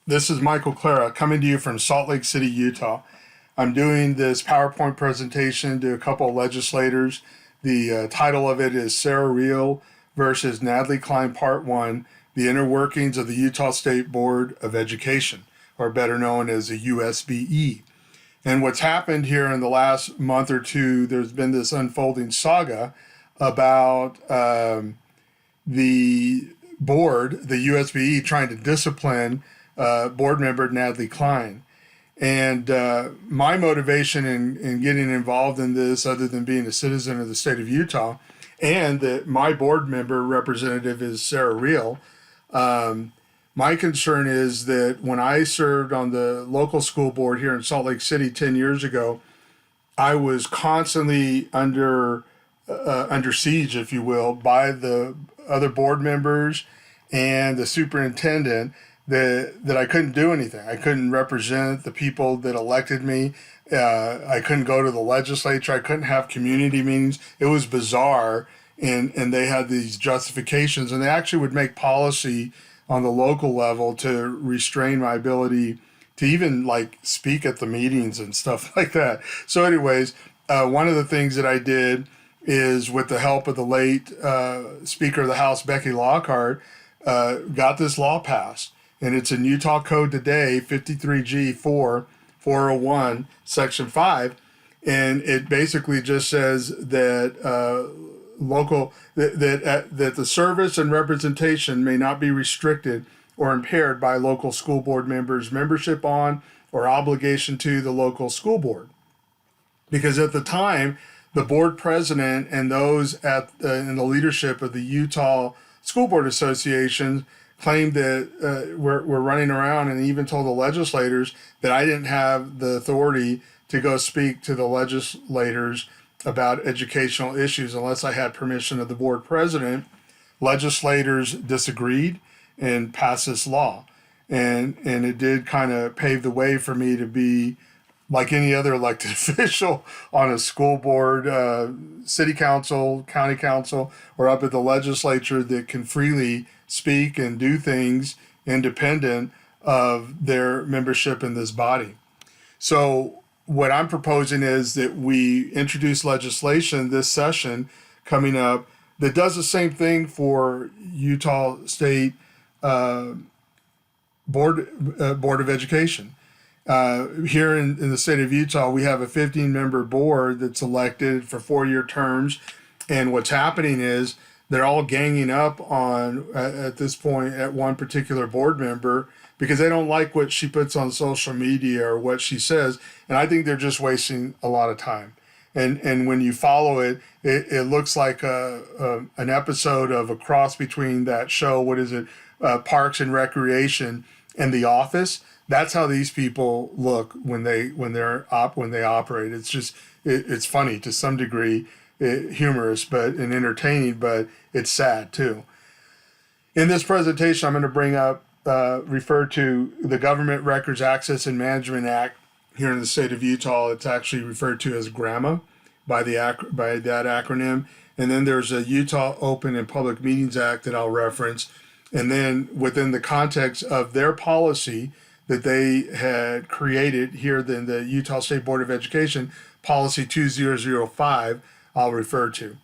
This is Michael Clara coming to you from Salt Lake City, Utah. I'm doing this PowerPoint presentation to a couple of legislators. The title of it is Sarah Reale versus Natalie Cline Part 1, The Inner Workings of the Utah State Board of Education, or better known as the USBE. And what's happened here in the last month or two, there's been this unfolding saga about the board, the USBE, trying to discipline board member Natalie Cline. And my motivation in getting involved in this, other than being a citizen of the state of Utah, and that my board member representative is Sarah Reale, my concern is that when I served on the local school board here in Salt Lake City 10 years ago, I was constantly under siege, if you will, by the other board members and the superintendent, that I couldn't do anything. I couldn't represent the people that elected me. I couldn't go to the legislature. I couldn't have community meetings. It was bizarre. And they had these justifications, and they actually would make policy on the local level to restrain my ability to even like speak at the meetings and stuff like that. So anyways, one of the things that I did is, with the help of the late Speaker of the House, Becky Lockhart, got this law passed. And it's in Utah Code today, 53G 401, Section 5. And it basically just says that that the service and representation may not be restricted or impaired by local school board members' membership on or obligation to the local school board. Because at the time, the board president and those in the leadership of the Utah School Board Association claimed that we're running around, and even told the legislators that I didn't have the authority to go speak to the legislators about educational issues unless I had permission of the board president. Legislators disagreed and passed this law. And it did kind of pave the way for me to be like any other elected official on a school board, city council, county council, or up at the legislature, that can freely speak and do things independent of their membership in this body. So what I'm proposing is that we introduce legislation this session coming up that does the same thing for Utah State Board of Education. Here in the state of Utah, we have a 15-member board that's elected for 4-year terms. And what's happening is they're all ganging up on, at this point, at one particular board member because they don't like what she puts on social media or what she says. And I think they're just wasting a lot of time. And when you follow it, it looks like an episode of a cross between that show, what is it, Parks and Recreation, and The Office. That's how these people look when they operate. It's just it's funny to some degree, humorous and entertaining, but it's sad too. In this presentation, I'm going to bring up refer to the Government Records Access and Management Act here in the state of Utah. It's actually referred to as GRAMA by that acronym. And then there's a Utah Open and Public Meetings Act that I'll reference. And then within the context of their policy that they had created here in the Utah State Board of Education, Policy 2005, I'll refer to.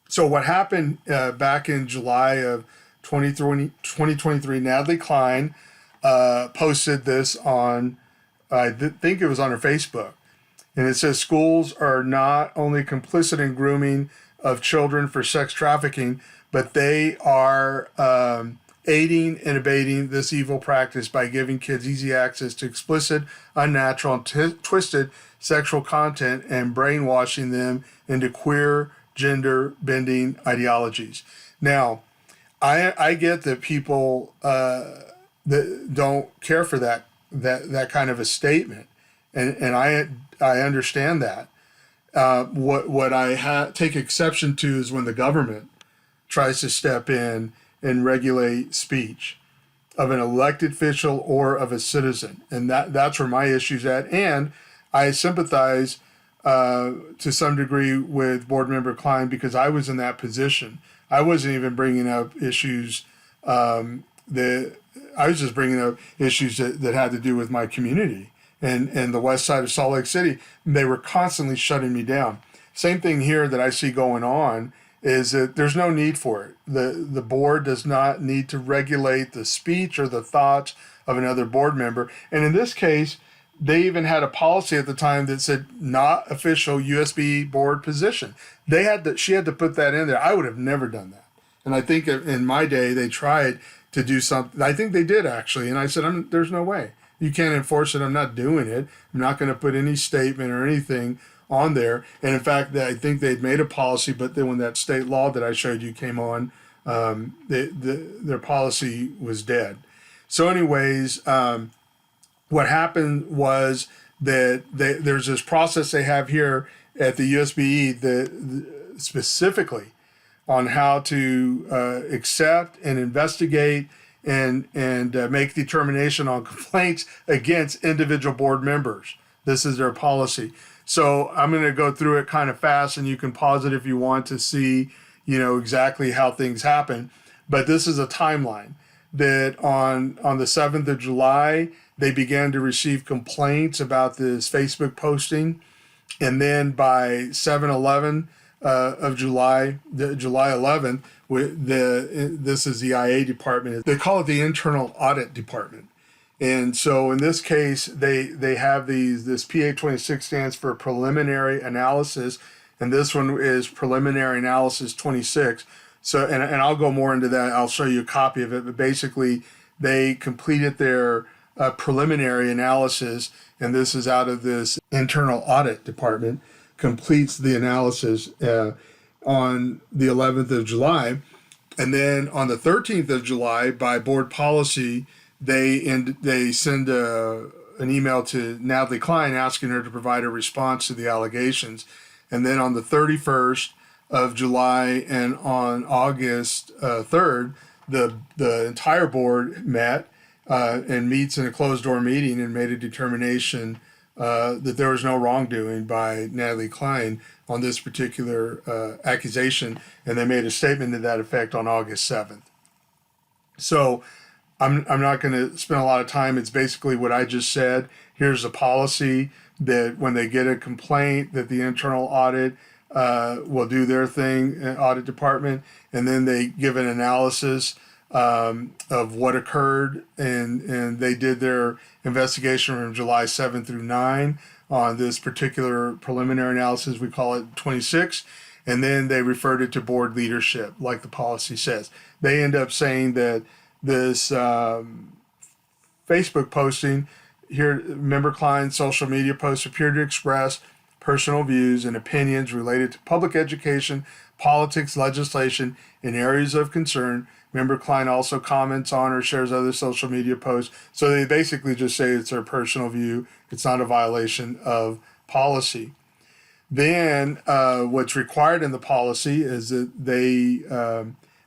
So what happened back in July of 2023, Natalie Cline posted this on, I think it was on her Facebook. And it says, schools are not only complicit in grooming of children for sex trafficking, but they are aiding and abating this evil practice by giving kids easy access to explicit, unnatural, and twisted sexual content and brainwashing them into queer, gender-bending ideologies. Now, I get that people that don't care for that kind of a statement, and I understand that. What I take exception to is when the government tries to step in and regulate speech of an elected official or of a citizen, and that's where my issue's at. And I sympathize to some degree with Board Member Cline because I was in that position. I wasn't even bringing up issues I was just bringing up issues that had to do with my community and the west side of Salt Lake City. They were constantly shutting me down. Same thing here that I see going on is that there's no need for it. The board does not need to regulate the speech or the thoughts of another board member. And in this case, they even had a policy at the time that said not official USBE board position. She had to put that in there. I would have never done that. And I think in my day they tried to do something. I think they did actually. And I said, there's no way. You can't enforce it. I'm not doing it. I'm not going to put any statement or anything on there. And in fact, I think they'd made a policy, but then when that state law that I showed you came on, their policy was dead. So anyways, what happened was that there's this process they have here at the USBE that specifically on how to accept and investigate and make determination on complaints against individual board members. This is their policy. So I'm going to go through it kind of fast, and you can pause it if you want to see, exactly how things happen. But this is a timeline that on the 7th of July, they began to receive complaints about this Facebook posting. And then by 7/11 of July, July 11th, this is the IA department. They call it the Internal Audit Department. And so in this case, they have this PA26 stands for preliminary analysis, and this one is preliminary analysis 26. So, and I'll go more into that. I'll show you a copy of it, but basically they completed their preliminary analysis, and this is out of this Internal Audit Department, completes the analysis on the 11th of July. And then on the 13th of July, by board policy, they send an email to Natalie Cline asking her to provide a response to the allegations. And then on the 31st of July and on August 3rd, the entire board met and meets in a closed-door meeting and made a determination that there was no wrongdoing by Natalie Cline on this particular accusation, and they made a statement to that effect on August 7th. So I'm not going to spend a lot of time. It's basically what I just said. Here's a policy that when they get a complaint, that the internal audit will do their thing, audit department, and then they give an analysis of what occurred, and they did their investigation from July 7 through 9 on this particular preliminary analysis. We call it 26, and then they referred it to board leadership, like the policy says. They end up saying that this Facebook posting here, member Cline's social media posts appear to express personal views and opinions related to public education, politics, legislation, in areas of concern. Member Cline also comments on or shares other social media posts. So they basically just say it's their personal view. It's not a violation of policy. Then what's required in the policy is that they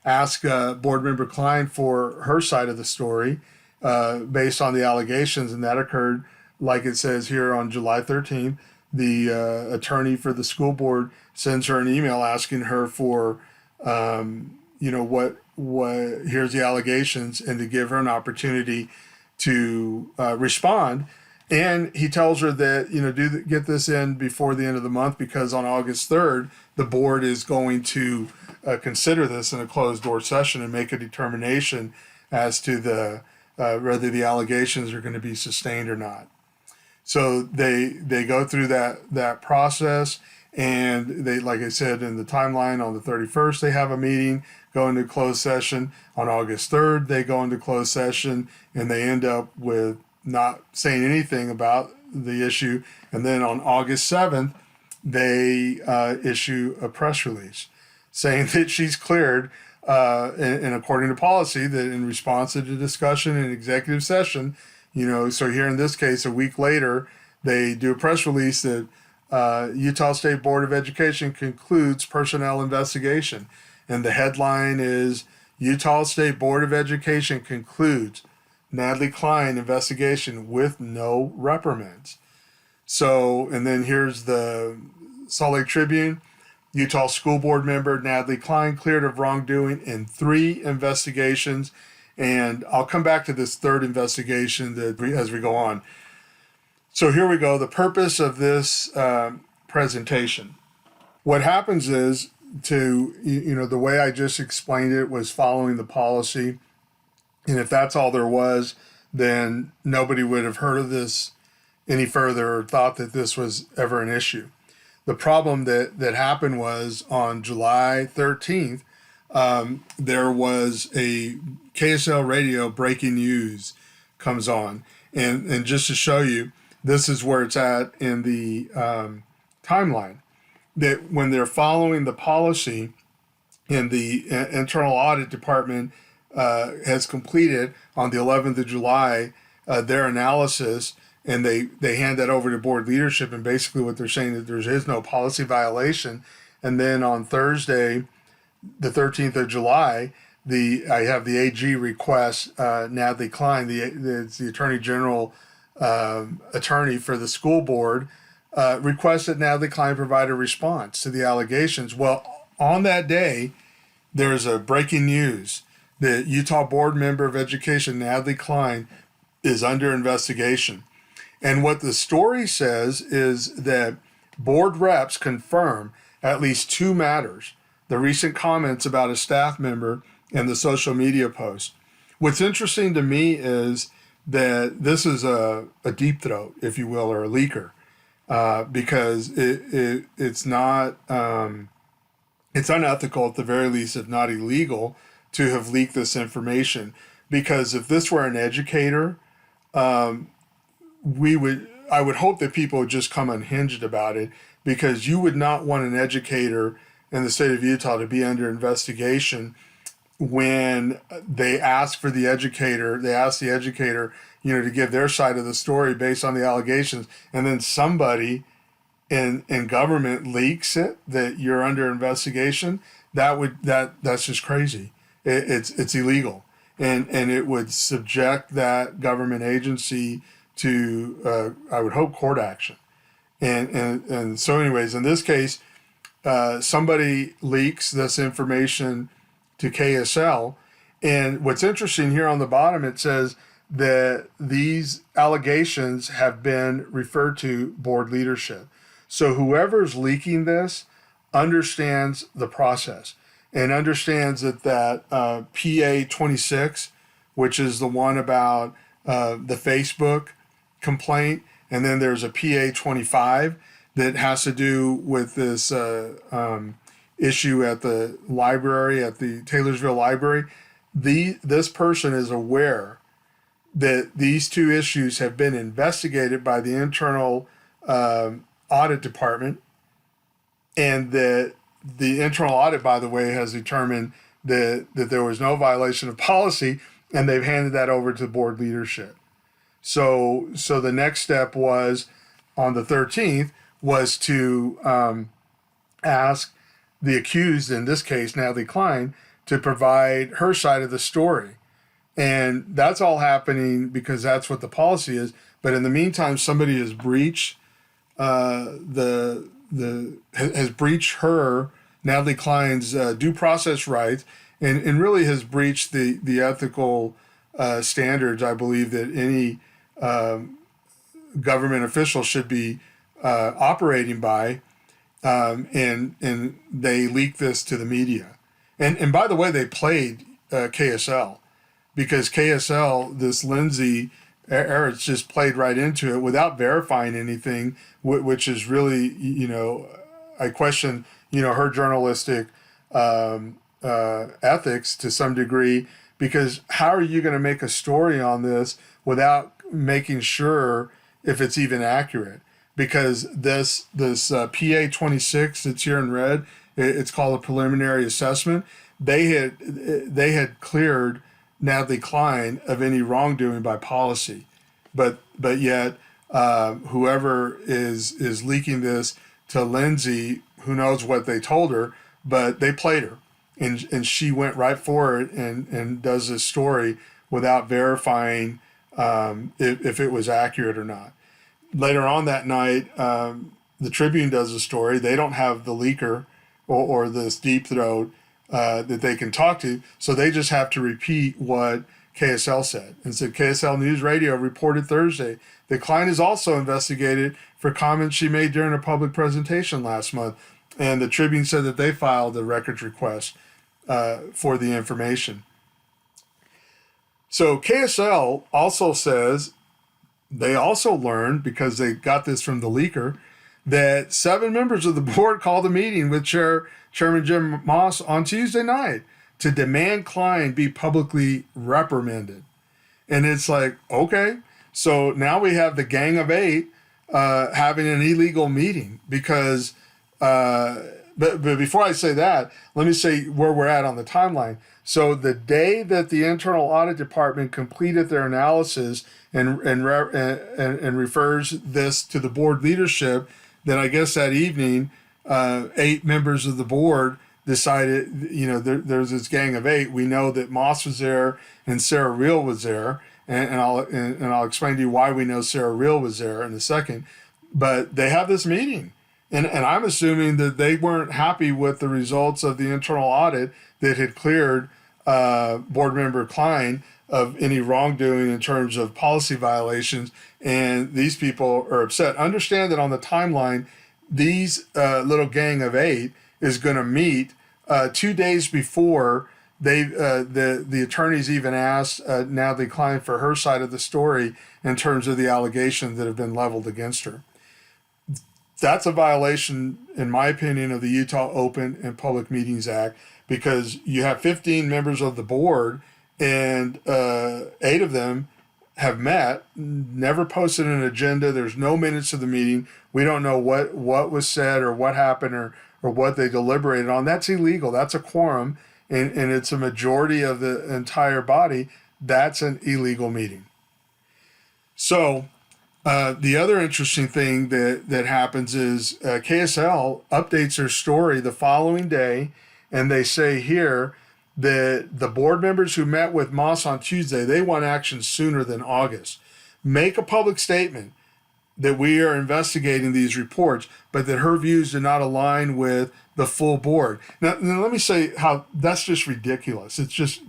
ask board member Cline for her side of the story based on the allegations, and that occurred, like it says here, on July 13th. The attorney for the school board sends her an email asking her for, here's the allegations, and to give her an opportunity to respond. And he tells her that, get this in before the end of the month, because on August 3rd, the board is going to consider this in a closed door session and make a determination as to whether the allegations are going to be sustained or not. So they go through that process, and they, like I said in the timeline, on the 31st, they have a meeting, go into closed session. On August 3rd, they go into closed session, and they end up with not saying anything about the issue. And then on August 7th, they issue a press release saying that she's cleared, and according to policy, that in response to the discussion in executive session, so here in this case, a week later, they do a press release that Utah State Board of Education concludes personnel investigation. And the headline is, Utah State Board of Education concludes Natalie Cline investigation with no reprimands. So, and then here's the Salt Lake Tribune. Utah School Board member Natalie Cline cleared of wrongdoing in 3 investigations And I'll come back to this third investigation as we go on. So here we go. The purpose of this presentation. What happens is, the way I just explained it was following the policy. And if that's all there was, then nobody would have heard of this any further or thought that this was ever an issue. The problem that happened was on July 13th, there was a KSL radio breaking news comes on. And just to show you, this is where it's at in the timeline. That when they're following the policy and the internal audit department has completed on the 11th of July their analysis, and they hand that over to board leadership, and basically what they're saying is there is no policy violation. And then on Thursday, the 13th of July, I have the AG request Natalie Cline, the Attorney General attorney for the school board, requests that Natalie Cline provide a response to the allegations. Well, on that day, there's a breaking news that Utah Board Member of Education Natalie Cline is under investigation. And what the story says is that board reps confirm at least two matters: the recent comments about a staff member and the social media post. What's interesting to me is that this is a deep throat, if you will, or a leaker, because it's not it's unethical at the very least, if not illegal, to have leaked this information. Because if this were an educator, I would hope that people would just come unhinged about it, because you would not want an educator in the state of Utah to be under investigation when they ask the educator, to give their side of the story based on the allegations, and then somebody in government leaks it that you're under investigation. That's just crazy. It's illegal, and it would subject that government agency to I would hope court action. And so anyways, in this case, somebody leaks this information to KSL. And what's interesting here on the bottom, it says that these allegations have been referred to board leadership. So whoever's leaking this understands the process and understands that PA 26, which is the one about the Facebook complaint, and then there's a PA 25 that has to do with this issue at the library, at the Taylorsville Library. This person is aware that these two issues have been investigated by the internal audit department, and that the internal audit, by the way, has determined that there was no violation of policy, and they've handed that over to board leadership. So the next step was, on the 13th, was to ask the accused, in this case, Natalie Cline, to provide her side of the story. And that's all happening because that's what the policy is. But in the meantime, somebody has breached has breached her, Natalie Cline's, due process rights, and really has breached the ethical standards, I believe, that any government official should be operating by. And they leaked this to the media. And by the way, they played KSL, because KSL, this Lindsay Erritz, just played right into it without verifying anything, which is really, I question, her journalistic ethics to some degree, because how are you going to make a story on this without making sure if it's even accurate? Because this PA 26 that's here in red, it's called a preliminary assessment. They had cleared Natalie Cline of any wrongdoing by policy, but yet whoever is leaking this to Lindsay, who knows what they told her, but they played her, and she went right for it and does this story without verifying if it was accurate or not. Later on that night, the Tribune does a story. They don't have the leaker or this deep throat that they can talk to, so they just have to repeat what KSL said. And said KSL News Radio reported Thursday that Cline is also investigated for comments she made during a public presentation last month. And the Tribune said that they filed a records request for the information. So KSL also says they also learned, because they got this from the leaker, that 7 members of the board called a meeting with Chairman Jim Moss on Tuesday night to demand Cline be publicly reprimanded. And it's like, okay, so now we have the Gang of 8 having an illegal meeting because, but before I say that, let me say where we're at on the timeline. So the day that the Internal Audit Department completed their analysis and refers this to the board leadership, then I guess that evening, 8 members of the board decided, there's this Gang of 8. We know that Moss was there and Sarah Reale was there, and I'll explain to you why we know Sarah Reale was there in a second. But they have this meeting, and I'm assuming that they weren't happy with the results of the internal audit that had cleared board member Cline of any wrongdoing in terms of policy violations, and these people are upset. Understand that on the timeline, these little Gang of 8 is going to meet 2 days before the attorneys even asked Natalie Cline for her side of the story in terms of the allegations that have been leveled against her. That's a violation, in my opinion, of the Utah Open and Public Meetings Act, because you have 15 members of the board and 8 of them have met, never posted an agenda. There's no minutes of the meeting. We don't know what was said or what happened or what they deliberated on. That's illegal. That's a quorum, and it's a majority of the entire body. That's an illegal meeting. So the other interesting thing that happens is KSL updates their story the following day, and they say here that the board members who met with Moss on Tuesday, they want action sooner than August. Make a public statement that we are investigating these reports, but that her views do not align with the full board. Now let me say how that's just ridiculous. It's just,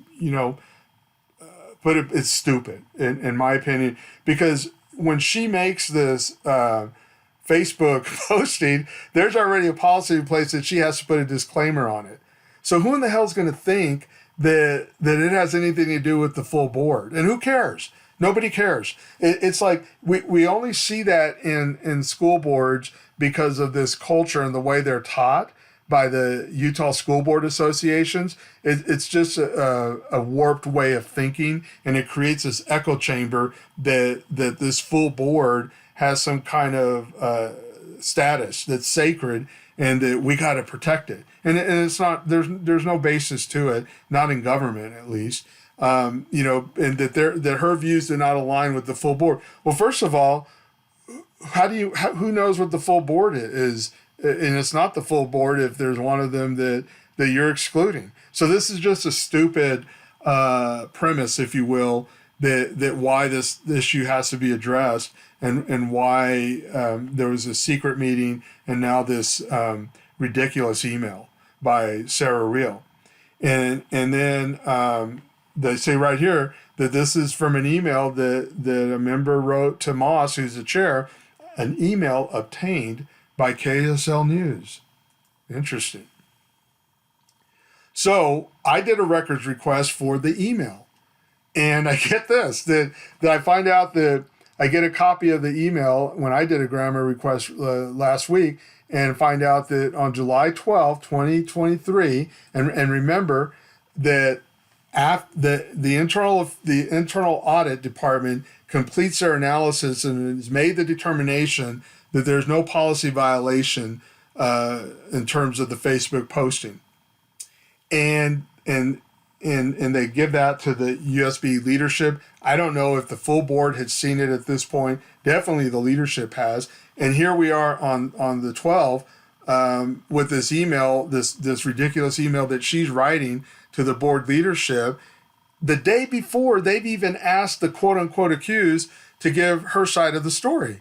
it's stupid in my opinion, because when she makes this Facebook posting, there's already a policy in place that she has to put a disclaimer on it. So who in the hell is going to think that it has anything to do with the full board? And who cares? Nobody cares. It's like we only see that in school boards because of this culture and the way they're taught by the Utah School Board Associations. It's just a warped way of thinking, and it creates this echo chamber that this full board has some kind of status that's sacred, and that we got to protect it. And it's not, there's no basis to it, not in government at least. And that her views do not align with the full board. Well, first of all, who knows what the full board is? And it's not the full board if there's one of them that you're excluding. So this is just a stupid premise, if you will, that why this issue has to be addressed, and why there was a secret meeting and now this ridiculous email by Sarah Reale. And then they say right here that this is from an email that a member wrote to Moss, who's the chair, an email obtained by KSL News. Interesting. So I did a records request for the email, and I get this, that I find out that I get a copy of the email when I did a grammar request last week, and find out that on July 12th, 2023, and remember that the internal audit department completes their analysis and has made the determination that there's no policy violation in terms of the Facebook posting, and they give that to the USBE leadership. I don't know if the full board had seen it at this point. Definitely the leadership has. And here we are on the 12th with this email, this ridiculous email that she's writing to the board leadership the day before they've even asked the quote-unquote accused to give her side of the story.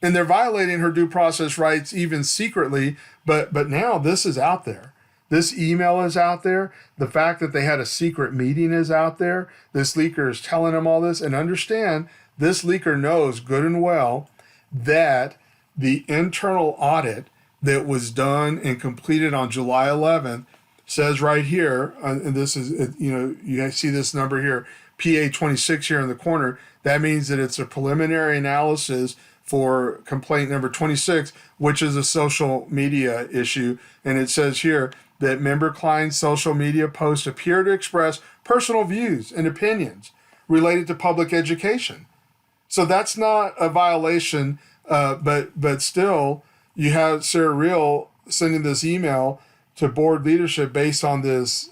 And they're violating her due process rights even secretly, but now this is out there. This email is out there. The fact that they had a secret meeting is out there. This leaker is telling them all this. And understand, this leaker knows good and well that the internal audit that was done and completed on July 11th says right here, and this is, you see this number here, PA 26 here in the corner. That means that it's a preliminary analysis for complaint number 26, which is a social media issue. And it says here that member Cline's social media posts appear to express personal views and opinions related to public education. So that's not a violation, but still, you have Sarah Reale sending this email to board leadership based on this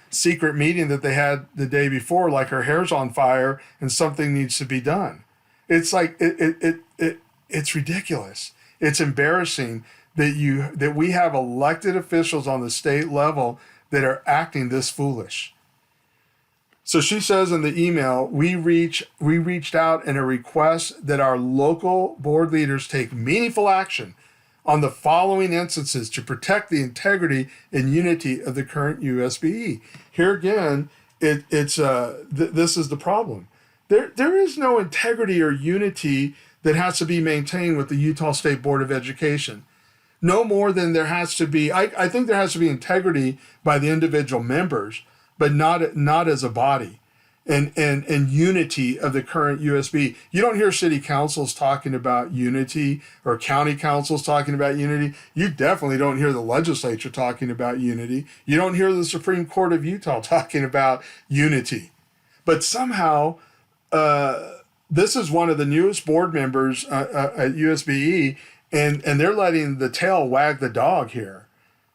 secret meeting that they had the day before, like her hair's on fire and something needs to be done. It's like it's ridiculous. It's embarrassing that we have elected officials on the state level that are acting this foolish. So she says in the email, we reached out in a request that our local board leaders take meaningful action on the following instances to protect the integrity and unity of the current USBE. Here again, this is the problem. There is no integrity or unity that has to be maintained with the Utah State Board of Education. No more than there has to be, I think there has to be integrity by the individual members, but not as a body. And unity of the current USB. You don't hear city councils talking about unity or county councils talking about unity. You definitely don't hear the legislature talking about unity. You don't hear the Supreme Court of Utah talking about unity. But somehow, this is one of the newest board members at USBE, and they're letting the tail wag the dog here.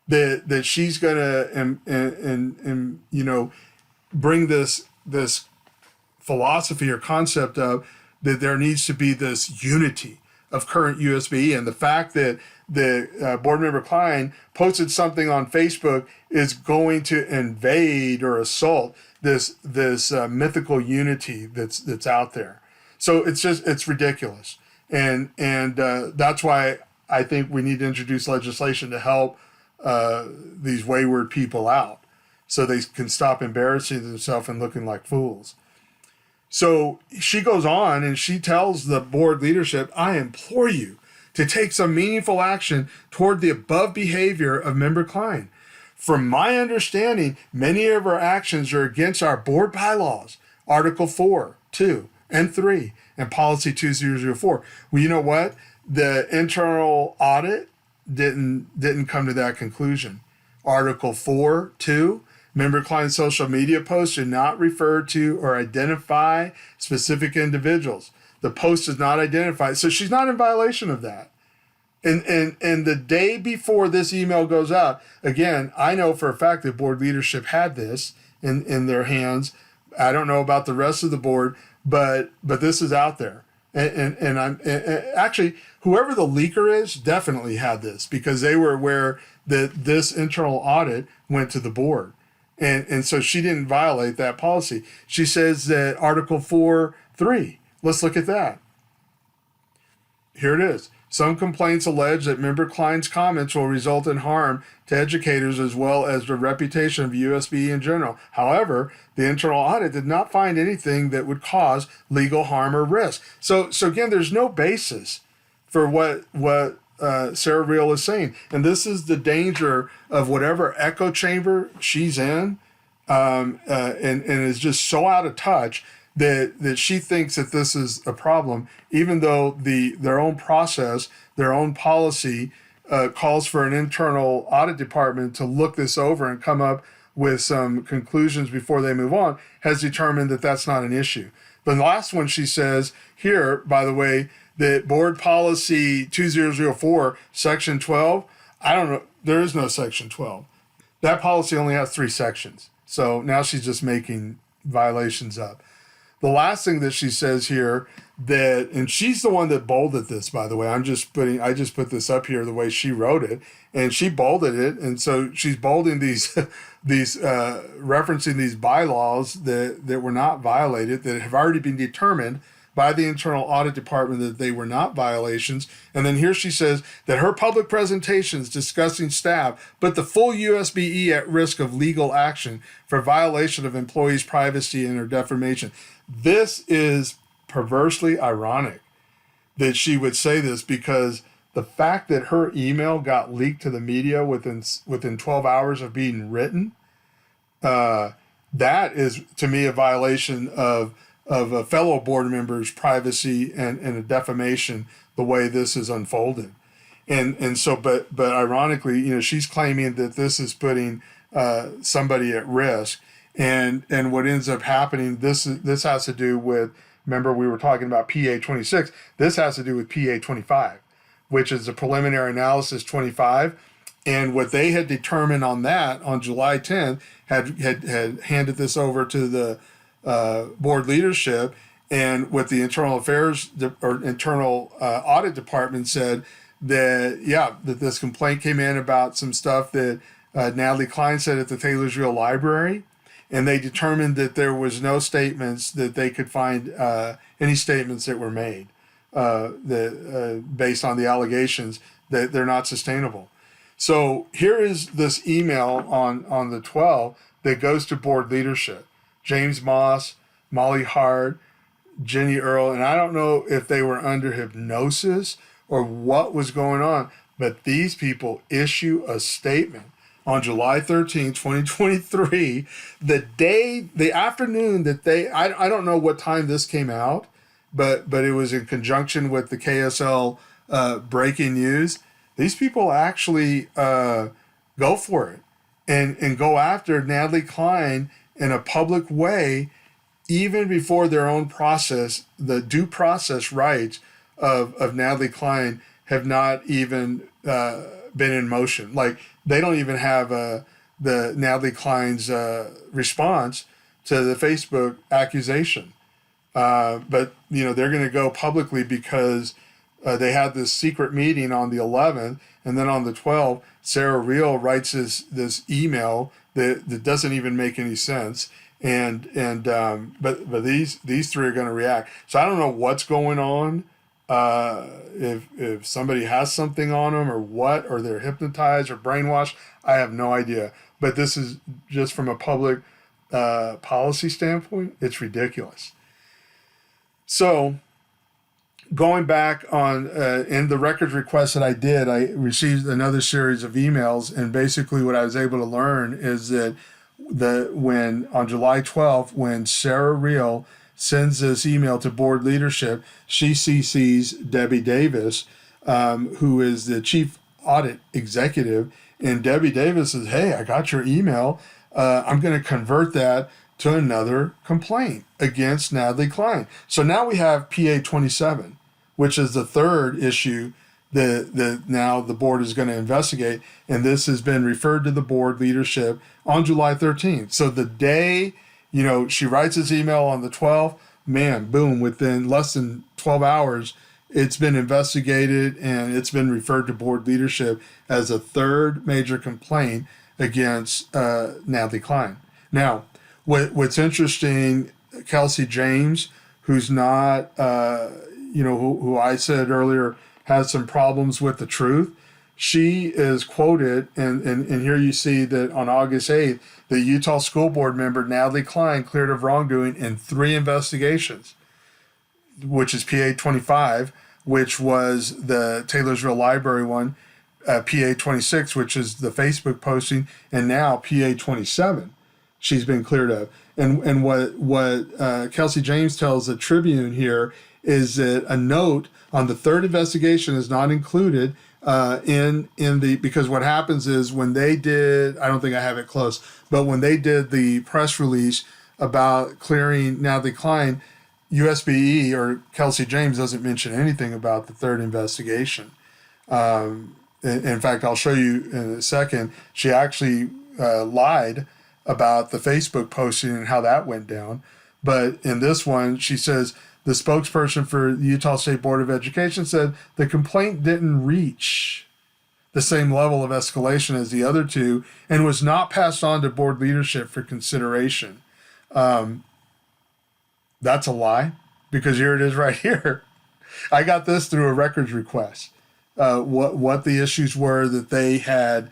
That she's going to bring this philosophy or concept of that there needs to be this unity of current USBE, and the fact that the board member Cline posted something on Facebook is going to invade or assault this mythical unity that's out there. So it's ridiculous, and that's why I think we need to introduce legislation to help these wayward people out, so they can stop embarrassing themselves and looking like fools. So she goes on and she tells the board leadership, I implore you to take some meaningful action toward the above behavior of member Cline. From my understanding, many of our actions are against our board bylaws, Article 4, 2, and 3, and Policy 2004. Well, you know what? The internal audit didn't come to that conclusion. Article 4, 2, member Cline's social media posts do not refer to or identify specific individuals. The post is not identified. So she's not in violation of that. And the day before this email goes out, again, I know for a fact that board leadership had this in their hands. I don't know about the rest of the board, but this is out there. And actually, whoever the leaker is definitely had this, because they were aware that this internal audit went to the board. And so she didn't violate that policy. She says that Article 4.3, let's look at that. Here it is. Some complaints allege that member Cline's comments will result in harm to educators as well as the reputation of USBE in general. However, the internal audit did not find anything that would cause legal harm or risk. So again, there's no basis for what Sarah Reale is saying. And this is the danger of whatever echo chamber she's in, and is just so out of touch that she thinks that this is a problem, even though their own process, their own policy calls for an internal audit department to look this over and come up with some conclusions before they move on, has determined that that's not an issue. The last one she says here, by the way, that board policy 2004, section 12, I don't know, there is no section 12. That policy only has 3 sections. So now she's just making violations up. The last thing that she says here, that, and she's the one that bolded this, by the way. I just put this up here the way she wrote it, and she bolded it, and so she's bolding these referencing these bylaws that were not violated, that have already been determined by the internal audit department that they were not violations. And then here she says that her public presentations discussing staff put the full USBE at risk of legal action for violation of employees' privacy and or defamation. This is perversely ironic that she would say this, because the fact that her email got leaked to the media within 12 hours of being written, that is, to me, a violation of a fellow board member's privacy and a defamation, the way this is unfolded. And so, but ironically, you know, she's claiming that this is putting somebody at risk. And what ends up happening, this has to do with, remember we were talking about PA 26, this has to do with PA 25, which is the preliminary analysis 25. And what they had determined on that on July 10th had handed this over to the board leadership, and what the internal affairs or internal audit department said that, that this complaint came in about some stuff that Natalie Cline said at the Taylor's Reale Library, and they determined that there was no statements that they could find any statements that were made that based on the allegations, that they're not sustainable. So here is this email on the 12th that goes to board leadership. James Moss, Molly Hart, Jenny Earl, and I don't know if they were under hypnosis or what was going on, but these people issue a statement on July 13, 2023, the afternoon that I don't know what time this came out, but it was in conjunction with the KSL breaking news. These people actually go for it and go after Natalie Cline in a public way, even before their own process, the due process rights of Natalie Cline have not even been in motion. Like, they don't even have the Natalie Cline's response to the Facebook accusation. But, you know, they're going to go publicly because they had this secret meeting on the 11th, and then on the 12th, Sarah Reale writes this email that doesn't even make any sense. But these three are going to react. So I don't know what's going on. If somebody has something on them or what, or they're hypnotized or brainwashed, I have no idea. But this is just from a public policy standpoint, it's ridiculous. So going back on in the records request that I did, I received another series of emails, and basically what I was able to learn is that when on July 12th, when Sarah Reale sends this email to board leadership, she CCs Debbie Davis, who is the chief audit executive, and Debbie Davis says, "Hey, I got your email. I'm going to convert that to another complaint against Natalie Cline." So now we have PA 27, which is the third issue that now the board is going to investigate, and this has been referred to the board leadership on July 13th. So the day, you know, she writes this email on the 12th, man, boom, within less than 12 hours, it's been investigated and it's been referred to board leadership as a third major complaint against Natalie Cline. Now, what's interesting, Kelsey James, who's not, who I said earlier has some problems with the truth, she is quoted, and here you see that on August 8th, the Utah School Board member Natalie Cline cleared of wrongdoing in 3 investigations, which is PA 25, which was the Taylor's Reale Library one, PA 26, which is the Facebook posting, and now PA 27. She's been cleared of. And what Kelsey James tells the Tribune here is that a note on the third investigation is not included because what happens is when they did, I don't think I have it close, but when they did the press release about clearing Natalie Cline, USBE or Kelsey James doesn't mention anything about the third investigation. In fact, I'll show you in a second, she actually lied about the Facebook posting and how that went down. But in this one, she says, the spokesperson for the Utah State Board of Education said the complaint didn't reach the same level of escalation as the other two and was not passed on to board leadership for consideration. That's a lie, because here it is right here. I got this through a records request. What the issues were that they had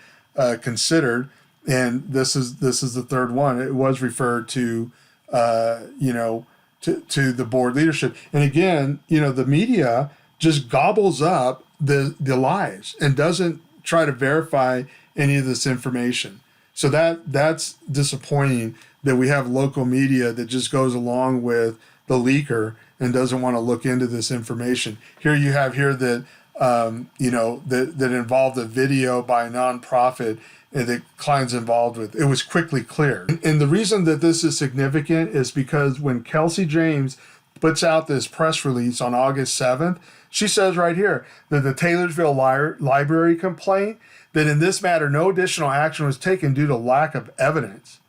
considered, and this is the third one. It was referred to, to the board leadership, and again, the media just gobbles up the lies and doesn't try to verify any of this information. So that's disappointing that we have local media that just goes along with the leaker and doesn't want to look into this information. Here you have that that involved a video by a nonprofit that Cline's involved with. It was quickly clear. And the reason that this is significant is because when Kelsey James puts out this press release on August 7th, she says right here that the Taylorsville Library complaint, that in this matter, no additional action was taken due to lack of evidence.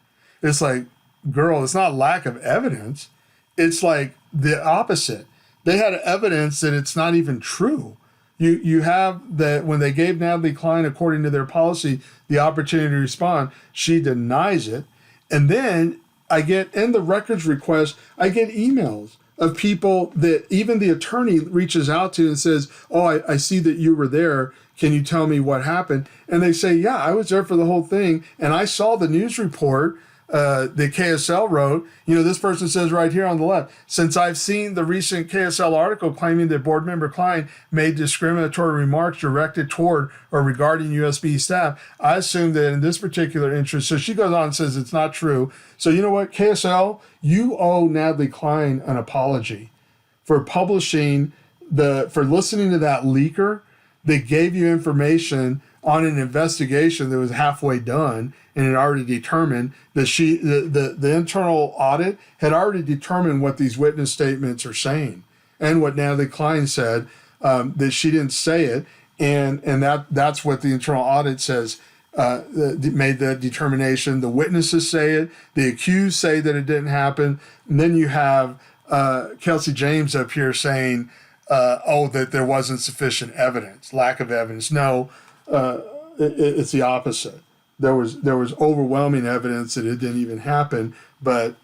It's like, girl, it's not lack of evidence. It's like the opposite. They had evidence that it's not even true. You have that when they gave Natalie Cline, according to their policy, the opportunity to respond, she denies it. And then I get, in the records request, I get emails of people that even the attorney reaches out to and says, oh, I see that you were there. Can you tell me what happened? And they say, yeah, I was there for the whole thing. And I saw the news report that KSL wrote. This person says right here on the left, since I've seen the recent KSL article claiming that board member Cline made discriminatory remarks directed toward or regarding USBE staff, I assume that in this particular interest, so she goes on and says it's not true. So you know what, KSL, you owe Natalie Cline an apology for publishing for listening to that leaker that gave you information on an investigation that was halfway done and had already determined that the internal audit had already determined what these witness statements are saying and what Natalie Cline said, that she didn't say it. And that's what the internal audit says, made that determination. The witnesses say it, the accused say that it didn't happen. And then you have Kelsey James up here saying, that there wasn't sufficient evidence, lack of evidence. No, it's the opposite. There was overwhelming evidence that it didn't even happen, but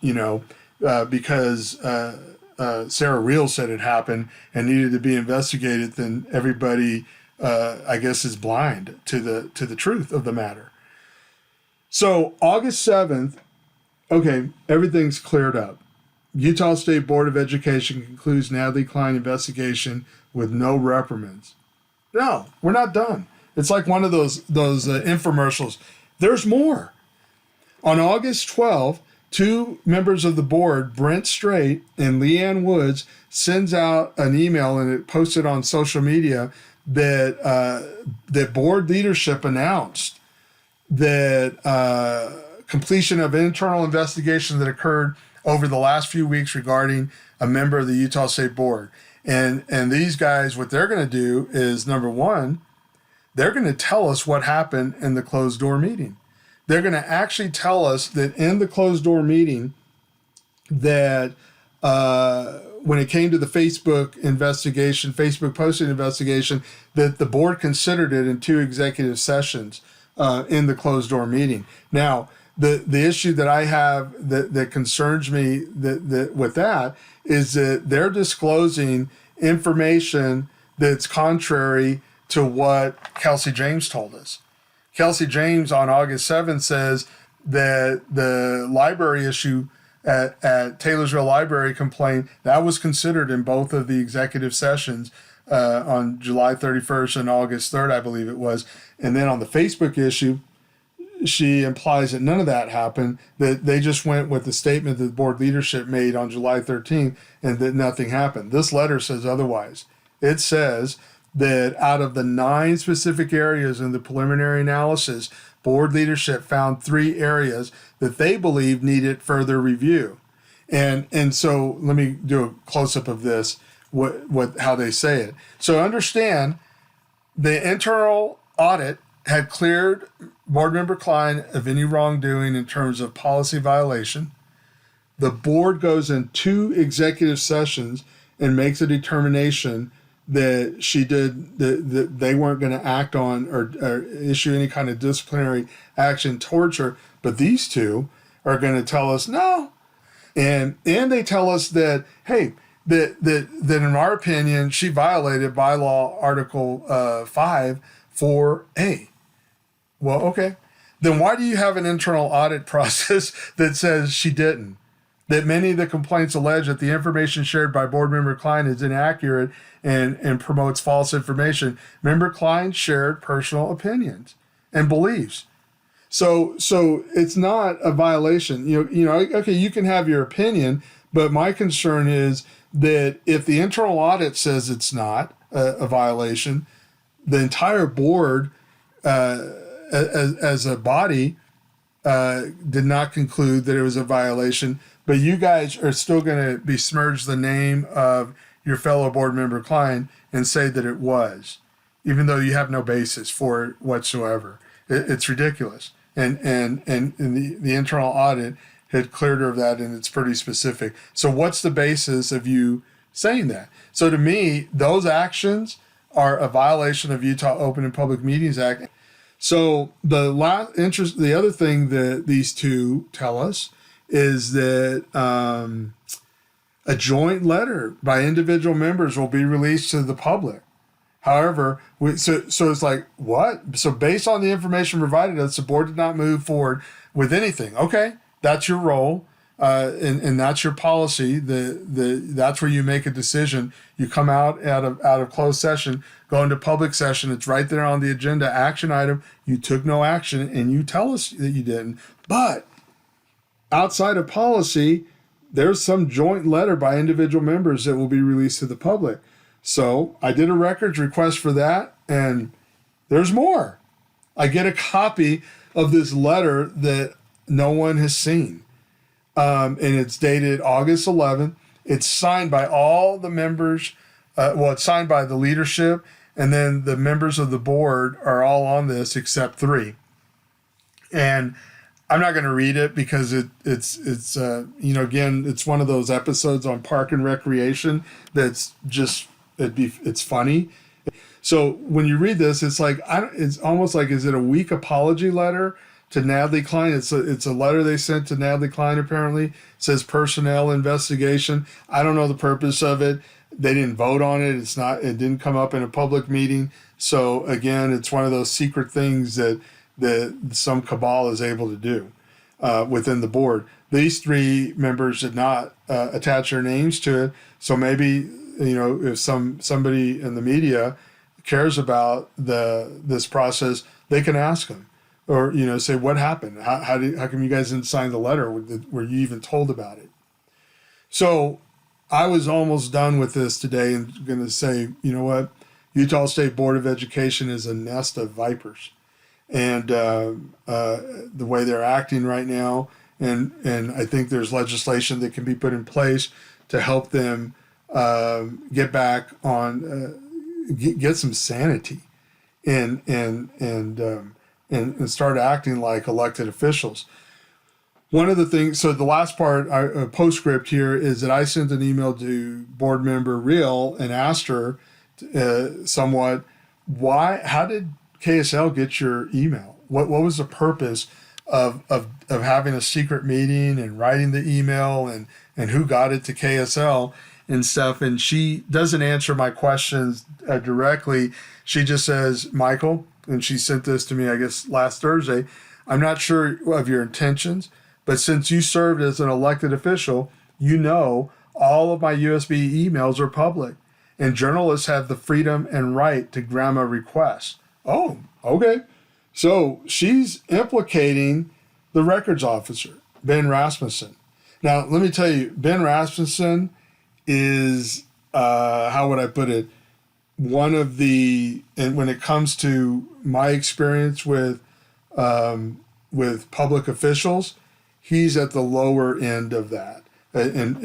because Sarah Reale said it happened and needed to be investigated, then everybody I guess is blind to the truth of the matter. So August 7th, okay, everything's cleared up. Utah State Board of Education concludes Natalie Cline investigation with no reprimands. No, we're not done. It's like one of those infomercials. There's more. On August 12th, two members of the board, Brent Strait and Leanne Woods, sends out an email, and it posted on social media that board leadership announced that completion of internal investigation that occurred over the last few weeks regarding a member of the Utah State Board. And these guys, what they're going to do is, number one, they're going to tell us what happened in the closed door meeting. They're going to actually tell us that in the closed door meeting that when it came to the Facebook investigation, Facebook posting investigation, that the board considered it in two executive sessions in the closed door meeting. Now, the issue that I have that concerns me that with that is that they're disclosing information that's contrary to what Kelsey James told us. Kelsey James on August 7th says that the library issue at Taylorsville Library complaint, that was considered in both of the executive sessions on July 31st and August 3rd, I believe it was. And then on the Facebook issue, she implies that none of that happened, that they just went with the statement that the board leadership made on July 13th and that nothing happened. This letter says otherwise. It says that out of the 9 specific areas in the preliminary analysis, board leadership found 3 areas that they believe needed further review. And so let me do a close-up of this, how they say it. So understand the internal audit had cleared board member Cline of any wrongdoing in terms of policy violation. The board goes in 2 executive sessions and makes a determination that she did, that they weren't going to act on or issue any kind of disciplinary action towards her. But these 2 are going to tell us no. And they tell us that, hey, that in our opinion, she violated bylaw Article 5 4A. Well, okay. Then why do you have an internal audit process that says she didn't? That many of the complaints allege that the information shared by board member Cline is inaccurate and promotes false information. Member Cline shared personal opinions and beliefs. So it's not a violation. Okay, you can have your opinion, but my concern is that if the internal audit says it's not a violation, the entire board as a body did not conclude that it was a violation, but you guys are still going to besmirch the name of your fellow board member Cline and say that it was, even though you have no basis for it whatsoever. It's ridiculous. And the internal audit had cleared her of that, and it's pretty specific. So what's the basis of you saying that? So to me, those actions are a violation of Utah Open and Public Meetings Act. So the other thing that these two tell us is that a joint letter by individual members will be released to the public. However, so it's like, what? So based on the information provided us, the board did not move forward with anything. Okay, that's your role, and that's your policy. That's where you make a decision. You come out of closed session, go into public session. It's right there on the agenda, action item. You took no action, and you tell us that you didn't. But outside of policy, there's some joint letter by individual members that will be released to the public. So I did a records request for that, and there's more. I get a copy of this letter that no one has seen. And it's dated August 11th. It's signed by all the members. It's signed by the leadership, and then the members of the board are all on this except 3. And I'm not going to read it because it's again, it's one of those episodes on Park and Recreation that's just, it's funny. So when you read this, it's like, it's almost like, is it a weak apology letter to Natalie Cline? It's a letter they sent to Natalie Cline, apparently. It says personnel investigation. I don't know the purpose of it. They didn't vote on it. It didn't come up in a public meeting. So again, it's one of those secret things that some cabal is able to do within the board. These 3 members did not attach their names to it. So maybe, if somebody in the media cares about this process, they can ask them, or say, what happened? How come you guys didn't sign the letter? Were you even told about it? So I was almost done with this today and going to say, you know what? Utah State Board of Education is a nest of vipers, and the way they're acting right now, and I think there's legislation that can be put in place to help them get back on, get some sanity, and start acting like elected officials. One of the things, so the last part, postscript here, is that I sent an email to board member Reale and asked her somewhat, how did KSL get your email? What was the purpose of having a secret meeting and writing the email, and who got it to KSL and stuff? And she doesn't answer my questions directly. She just says, Michael, and she sent this to me, I guess, last Thursday, I'm not sure of your intentions, but since you served as an elected official, all of my USBE emails are public, and journalists have the freedom and right to grant a request. Oh, okay. So she's implicating the records officer, Ben Rasmussen. Now, let me tell you, Ben Rasmussen is, how would I put it, one of the, and when it comes to my experience with public officials, he's at the lower end of that. And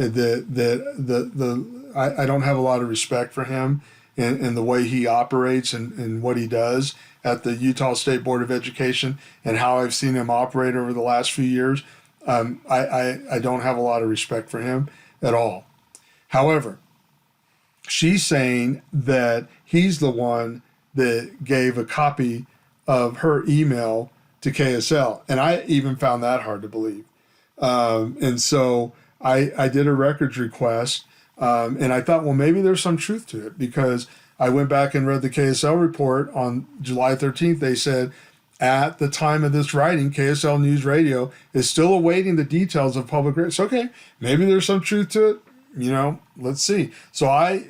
I don't have a lot of respect for him and the way he operates and what he does at the Utah State Board of Education, and how I've seen him operate over the last few years. I don't have a lot of respect for him at all. However, she's saying that he's the one that gave a copy of her email to KSL, and I even found that hard to believe. And so I did a records request And I thought, well, maybe there's some truth to it, because I went back and read the KSL report on July 13th. They said, at the time of this writing, KSL News Radio is still awaiting the details of public records. Okay, maybe there's some truth to it. Let's see. So I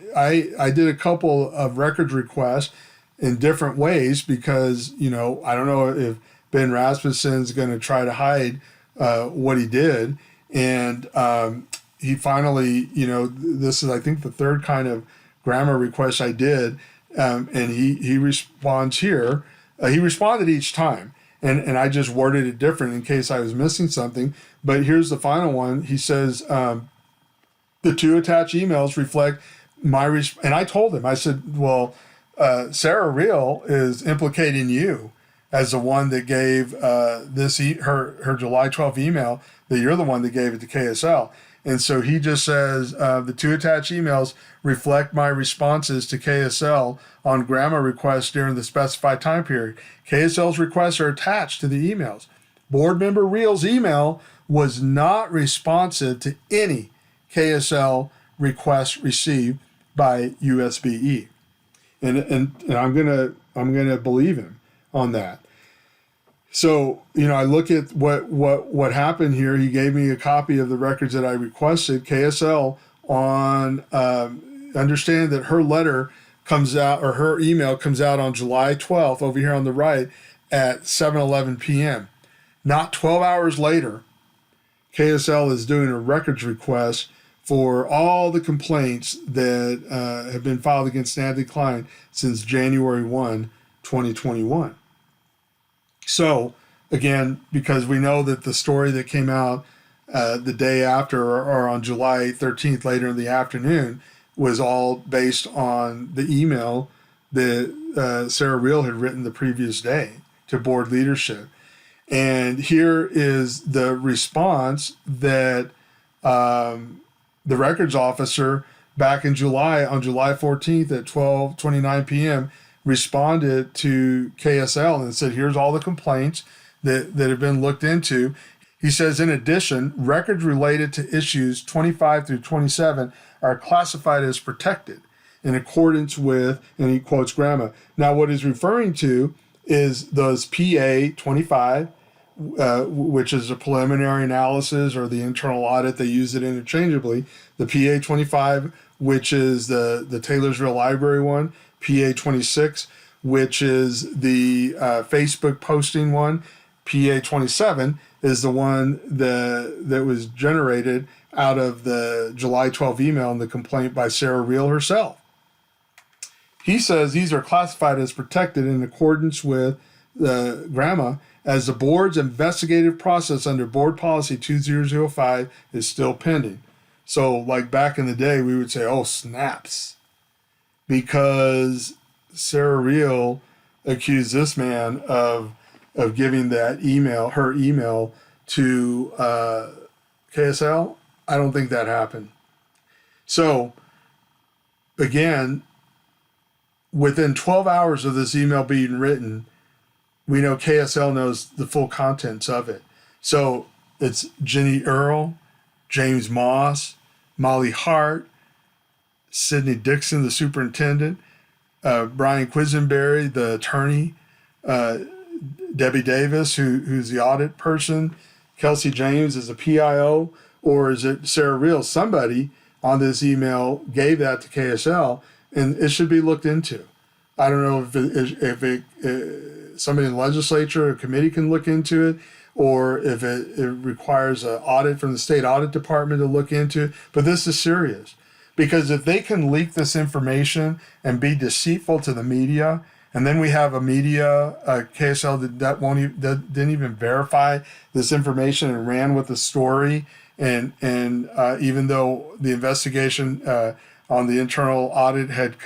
did a couple of records requests in different ways, because, I don't know if Ben Rasmussen's going to try to hide what he did. And he finally, this is, I think, the third kind of grammar request I did. And he responds here. He responded each time. And I just worded it different in case I was missing something. But here's the final one. He says, the two attached emails reflect my and I told him, I said, well, Sarah Reale is implicating you as the one that gave her July 12th email, that you're the one that gave it to KSL. And so he just says, the two attached emails reflect my responses to KSL on grammar requests during the specified time period. KSL's requests are attached to the emails. Board member Reale's email was not responsive to any KSL requests received by USBE. And I'm gonna believe him on that. So, I look at what happened here. He gave me a copy of the records that I requested. KSL understand that her letter comes out, or her email comes out on July 12th over here on the right at 7:11 p.m. Not 12 hours later, KSL is doing a records request for all the complaints that have been filed against Natalie Cline since January 1, 2021. So, again, because we know that the story that came out the day after, or on July 13th, later in the afternoon, was all based on the email that Sarah Reale had written the previous day to board leadership. And here is the response that the records officer back in July, on July 14th at 12:29 p.m., responded to KSL and said, here's all the complaints that have been looked into. He says, in addition, records related to issues 25 through 27 are classified as protected in accordance with, and he quotes grammar. Now, what he's referring to is those PA 25, which is a preliminary analysis, or the internal audit. They use it interchangeably. The PA 25, which is the Taylorsville Library one. PA 26, which is the Facebook posting one. PA 27 is the one that was generated out of the July 12 email and the complaint by Sarah Reale herself. He says these are classified as protected in accordance with the GRAMA, as the board's investigative process under Board Policy 2005 is still pending. So, like back in the day, we would say, oh, snaps. Because Sarah Reale accused this man of giving that email, her email, to KSL. I don't think that happened. So, again, within 12 hours of this email being written, we know KSL knows the full contents of it. So it's Jenny Earle, James Moss, Molly Hart, Sidney Dixon, the superintendent, Brian Quisenberry, the attorney, Debbie Davis, who's the audit person, Kelsey James is the PIO, or is it Sarah Reale? Somebody on this email gave that to KSL, and it should be looked into. I don't know if somebody in the legislature or committee can look into it, or if it requires an audit from the state audit department to look into it. But this is serious, because if they can leak this information and be deceitful to the media, and then we have a media, KSL that didn't even verify this information and ran with the story, and even though the investigation on the internal audit had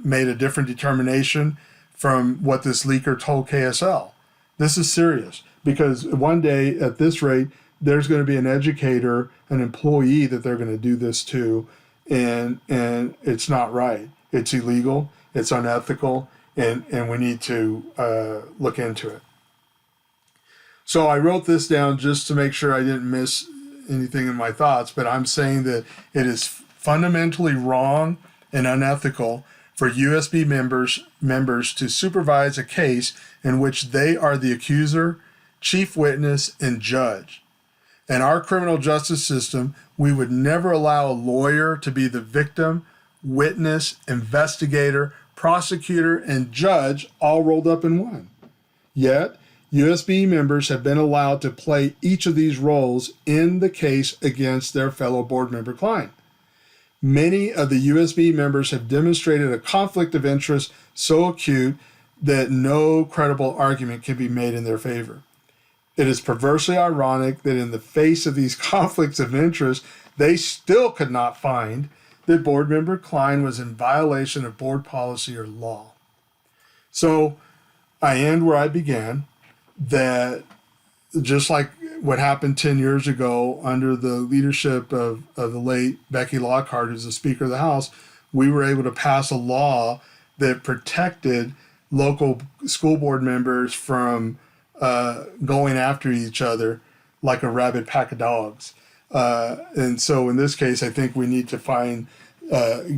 made a different determination from what this leaker told KSL. This is serious, because one day at this rate, there's going to be an educator, an employee that they're going to do this to, and it's not right. It's illegal, it's unethical, and we need to look into it. So I wrote this down just to make sure I didn't miss anything in my thoughts, but I'm saying that it is fundamentally wrong and unethical for USB members to supervise a case in which they are the accuser, chief witness, and judge. In our criminal justice system, we would never allow a lawyer to be the victim, witness, investigator, prosecutor, and judge all rolled up in one. Yet, USBE members have been allowed to play each of these roles in the case against their fellow board member Cline. Many of the USBE members have demonstrated a conflict of interest so acute that no credible argument can be made in their favor. It is perversely ironic that in the face of these conflicts of interest, they still could not find that board member Cline was in violation of board policy or law. So I end where I began, that just like what happened 10 years ago under the leadership of the late Becky Lockhart, who's the Speaker of the House, we were able to pass a law that protected local school board members from going after each other like a rabid pack of dogs. And so in this case, I think we need to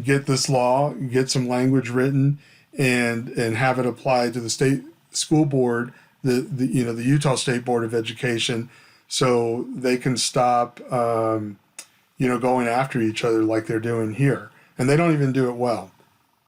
get this law, get some language written, and have it applied to the state school board, the Utah State Board of Education, so they can stop going after each other like they're doing here. And they don't even do it well.